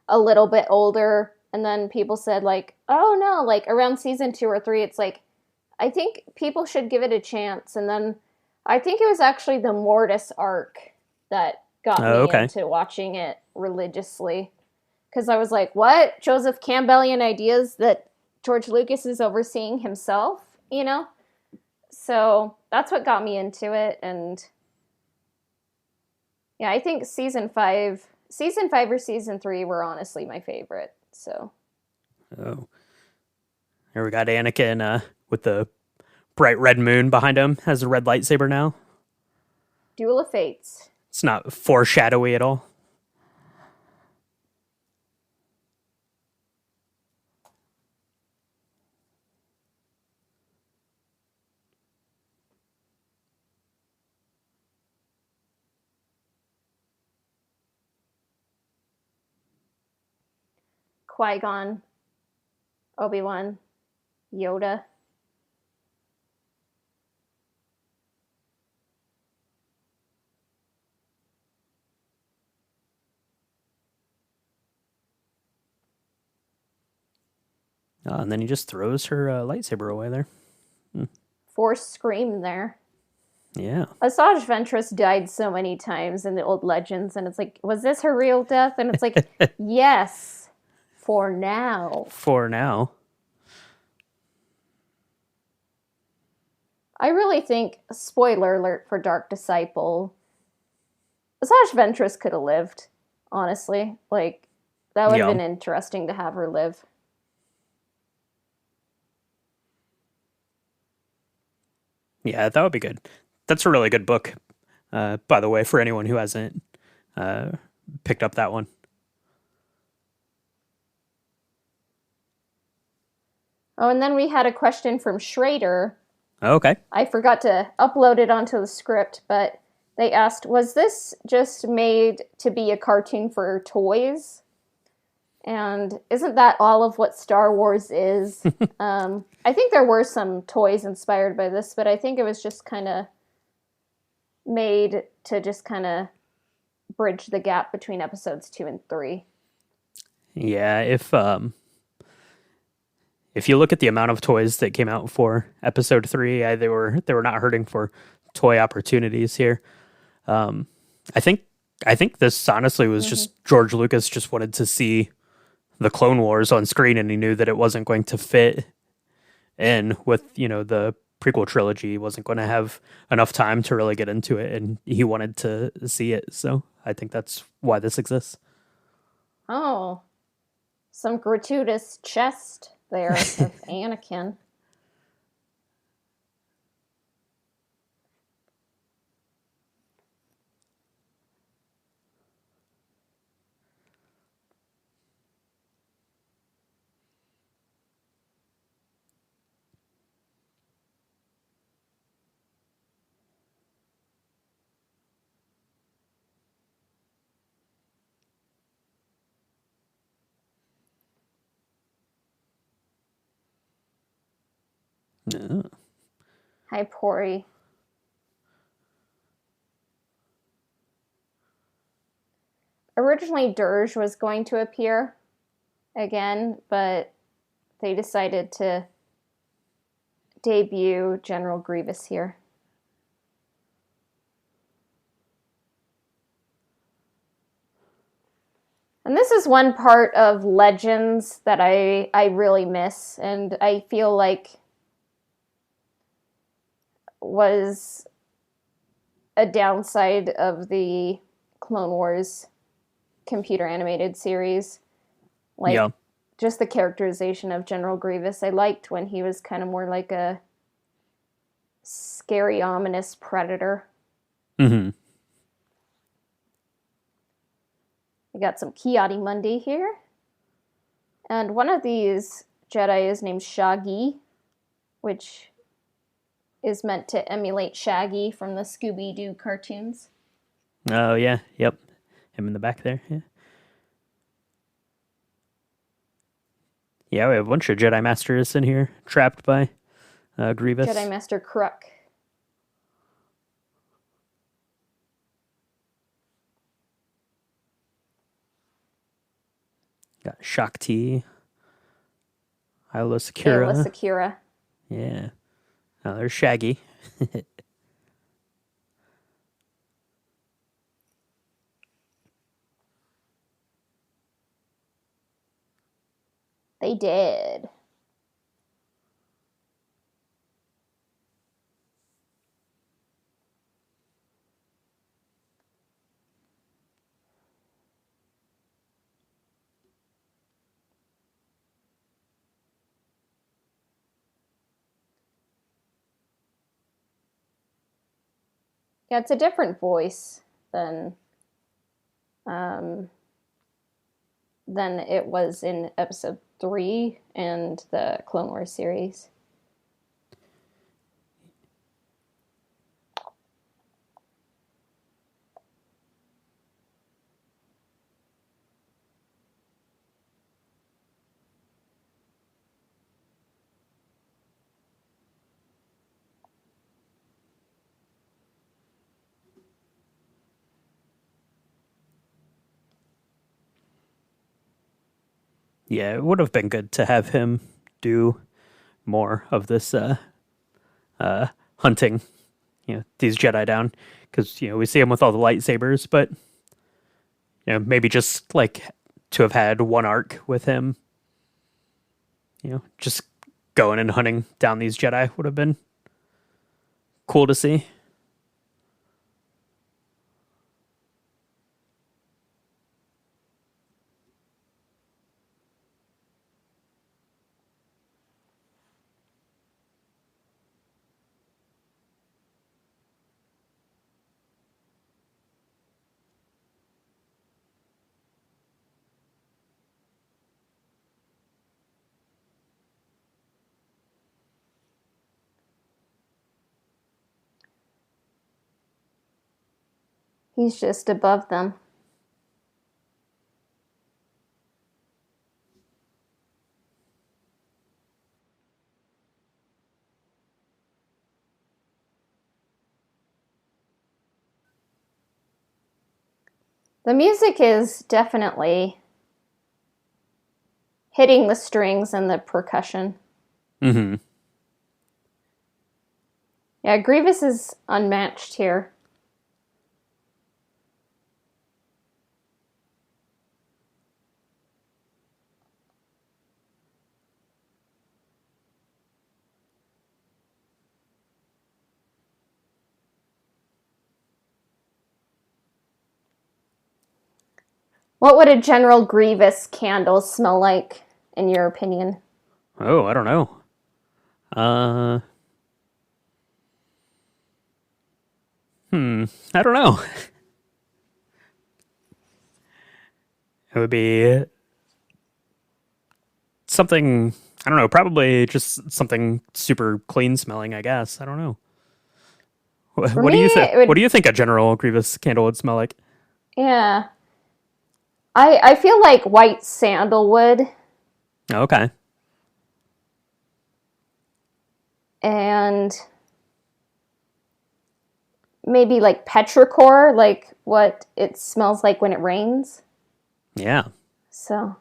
a little bit older. And then people said, like, oh no, like around season 2 or 3, it's like, I think people should give it a chance. And then I think it was actually the Mortis arc that got me into watching it religiously. Because I was like, what? Joseph Campbellian ideas that George Lucas is overseeing himself, you know? So that's what got me into it. And yeah, I think season 5 or season 3 were honestly my favorite. So. Oh. Here we got Anakin with the bright red moon behind him, has a red lightsaber now. Duel of Fates. It's not foreshadowy at all. Qui-Gon, Obi-Wan, Yoda. And then he just throws her lightsaber away there. Force scream there. Yeah. Asajj Ventress died so many times in the old legends, and it's like, was this her real death? And it's like, yes, for now. For now. I really think, spoiler alert for Dark Disciple, Asajj Ventress could have lived, honestly. Like, that would have been interesting to have her live. Yeah, that would be good. That's a really good book, by the way, for anyone who hasn't picked up that one. Oh, and then we had a question from Schrader. Okay. I forgot to upload it onto the script, but they asked, was this just made to be a cartoon for toys? And isn't that all of what Star Wars is? I think there were some toys inspired by this, but I think it was just kind of made to just kind of bridge the gap between episodes 2 and 3. Yeah, if if you look at the amount of toys that came out for Episode 3, they were not hurting for toy opportunities here. I think this honestly was just George Lucas just wanted to see the Clone Wars on screen, and he knew that it wasn't going to fit in with the prequel trilogy. He wasn't going to have enough time to really get into it, and he wanted to see it. So I think that's why this exists. Oh, some gratuitous chest there of Anakin. No. Hi, Pori. Originally, Dirge was going to appear again, but they decided to debut General Grievous here. And this is one part of Legends that I really miss, and I feel like was a downside of the Clone Wars computer animated series. Like, Yeah. just the characterization of General Grievous. I liked when he was kind of more like a scary, ominous predator. Mm-hmm. We got some Ki-Adi-Mundi here. And one of these Jedi is named Shaggy, which is meant to emulate Shaggy from the Scooby-Doo cartoons. Oh, yeah. Yep. Him in the back there. Yeah. Yeah, we have a bunch of Jedi Masters in here, trapped by Grievous. Jedi Master Kruk. Got Shakti. Hyla Sakura. Ayla Secura. Yeah. Oh, there's Shaggy. They did. Yeah, it's a different voice than it was in Episode 3 and the Clone Wars series. Yeah, it would have been good to have him do more of this hunting, these Jedi down, because we see him with all the lightsabers, but maybe just like to have had one arc with him, just going and hunting down these Jedi would have been cool to see. He's just above them. The music is definitely hitting the strings and the percussion. Mm-hmm. Yeah, Grievous is unmatched here. What would a General Grievous candle smell like, in your opinion? Oh, I don't know. Uh, I don't know. It would be something, I don't know, probably just something super clean smelling, I guess. I don't know. For What me, do you think? it What would, do you think a General Grievous candle would smell like? yeah. I feel like white sandalwood Okay. and maybe like petrichor, like what it smells like when it rains. Yeah. So,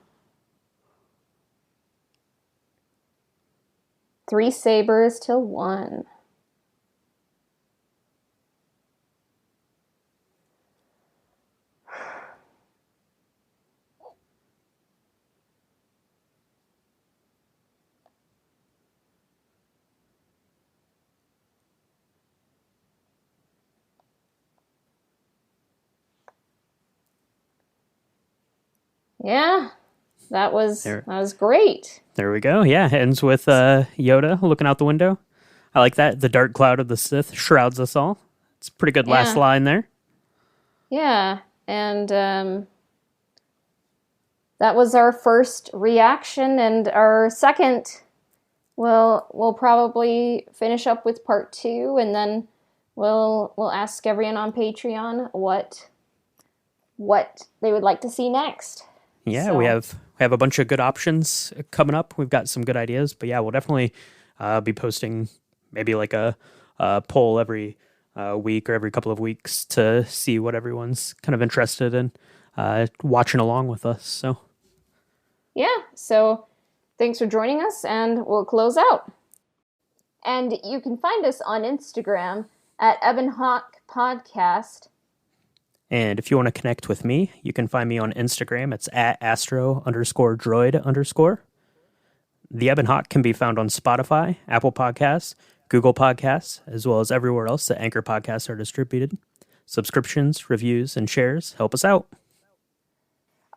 3 sabers to 1. Yeah, There. that was great. There we go. Yeah, ends with Yoda looking out the window. I like that. The dark cloud of the Sith shrouds us all. It's a pretty good last Yeah, line there. yeah, and that was our first reaction, and our second. We'll probably finish up with part 2, and then we'll ask everyone on Patreon what they would like to see next. Yeah, So we have a bunch of good options coming up. We've got some good ideas, but yeah, we'll definitely be posting maybe like a poll every week or every couple of weeks to see what everyone's kind of interested in watching along with us. So yeah, so thanks for joining us, and we'll close out. And you can find us on Instagram at Ebonhawk Podcast. and if you want to connect with me, you can find me on Instagram. It's at astro_droid_. The Ebon Hawk can be found on Spotify, Apple Podcasts, Google Podcasts, as well as everywhere else that Anchor Podcasts are distributed. Subscriptions, reviews, and shares help us out.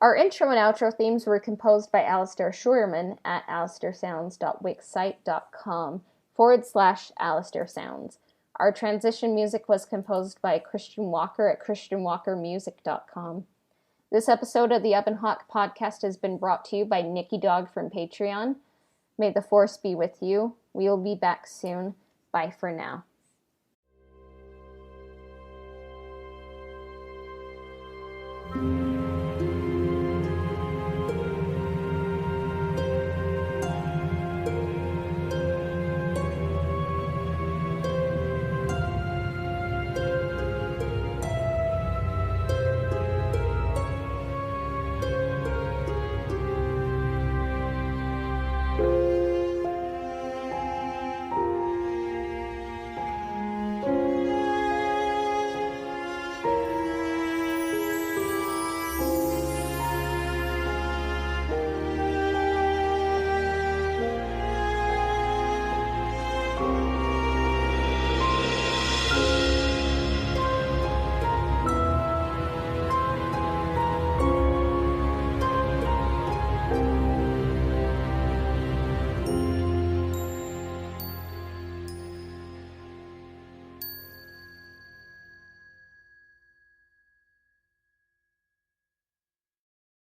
Our intro and outro themes were composed by Alistair Schurman at alistairsounds.wixsite.com/Alistair Sounds. Our transition music was composed by Christian Walker at christianwalkermusic.com. This episode of the Ebon Hawk podcast has been brought to you by Nikki Dog from Patreon. May the force be with you. We will be back soon. Bye for now.